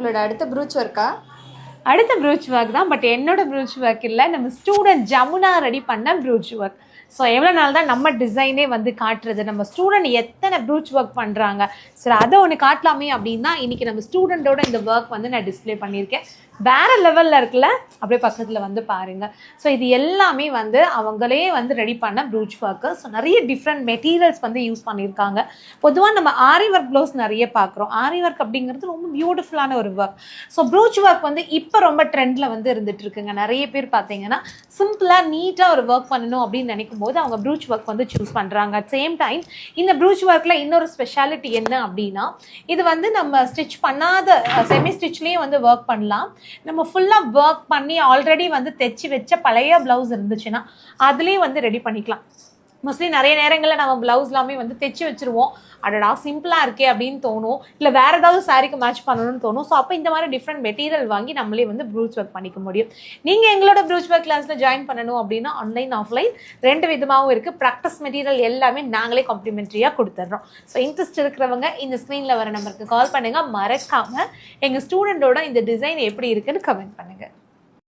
உங்களோட அடுத்த ப்ரூச் ஒர்க்கா? அடுத்த ப்ரூச் ஒர்க் தான், பட் என்னோட ப்ரூச் ஒர்க் இல்லை, நம்ம ஸ்டூடெண்ட் ஜமுனா ரெடி பண்ண ப்ரூச் ஒர்க். ஸோ எவ்வளோ நாள் தான் நம்ம டிசைனே வந்து காட்டுறது, நம்ம ஸ்டூடெண்ட் எத்தனை ப்ரூச் ஒர்க் பண்ணுறாங்க, சரி அதை ஒன்று காட்டலாமே அப்படின்னு தான் இன்றைக்கி நம்ம ஸ்டூடெண்ட்டோட இந்த ஒர்க் வந்து நான் டிஸ்பிளே பண்ணியிருக்கேன். வேறு லெவலில் இருக்குல்ல, அப்படியே பக்கத்தில் வந்து பாருங்கள். ஸோ இது எல்லாமே வந்து அவங்களே வந்து ரெடி பண்ண ப்ரூச் ஒர்க்கு. ஸோ நிறைய டிஃப்ரெண்ட் மெட்டீரியல்ஸ் வந்து யூஸ் பண்ணியிருக்காங்க. பொதுவாக நம்ம ஆரி ஒர்க் ப்ளவுஸ் நிறைய பார்க்குறோம். ஆரி ஒர்க் அப்படிங்கிறது ரொம்ப பியூட்டிஃபுல்லான ஒரு ஒர்க். ஸோ ப்ரூச் ஒர்க் வந்து இப்போ ரொம்ப ட்ரெண்டில் வந்து இருந்துட்டு இருக்குங்க. நிறைய பேர் பார்த்தீங்கன்னா சிம்பிளாக நீட்டாக ஒரு ஒர்க் பண்ணணும் அப்படின்னு நினைக்கும் போது அவங்க ப்ரூச் ஒர்க் வந்து சூஸ் பண்ணுறாங்க. அட் சேம் டைம் இந்த ப்ரூச் ஒர்க்கில் இன்னொரு ஸ்பெஷாலிட்டி என்ன அப்படின்னா, இது வந்து நம்ம ஸ்டிச் பண்ணாத செமி ஸ்டிச்லேயும் வந்து ஒர்க் பண்ணலாம். நம்ம ஃபுல்லாக ஒர்க் பண்ணி ஆல்ரெடி வந்து தைச்சி வச்ச பழைய ப்ளவுஸ் இருந்துச்சுன்னா அதுலேயும் வந்து ரெடி பண்ணிக்கலாம். மோஸ்ட்லி நிறைய நேரங்களில் நம்ம ப்ளவுஸ் எல்லாமே வந்து தைச்சி வச்சுருவோம், அடடா சிம்பிளாக இருக்கே அப்படின்னு தோணும், இல்லை வேறு ஏதாவது சாரிக்கு மேட்ச் பண்ணணும்னு தோணும். ஸோ அப்போ இந்த மாதிரி டிஃப்ரெண்ட் மெட்டீரியல் வாங்கி நம்மளே வந்து ப்ரூச் ஒர்க் பண்ணிக்க முடியும். நீங்கள் எங்களோட ப்ரூச் ஒர்க் கிளாஸில் ஜாயின் பண்ணணும் அப்படின்னா ஆன்லைன் ஆஃப்லைன் ரெண்டு விதமாகவும் இருக்குது. ப்ராக்டிஸ் மெட்டீரியல் எல்லாமே நாங்களே காம்ப்ளிமெண்ட்ரியாக கொடுத்துட்றோம். ஸோ இன்ட்ரெஸ்ட் இருக்கிறவங்க இந்த ஸ்க்ரீனில் வர நம்பருக்கு கால் பண்ணுங்கள். மறக்காமல் எங்கள் ஸ்டூடெண்ட்டோட இந்த டிசைன் எப்படி இருக்குன்னு கமெண்ட் பண்ணுங்கள்.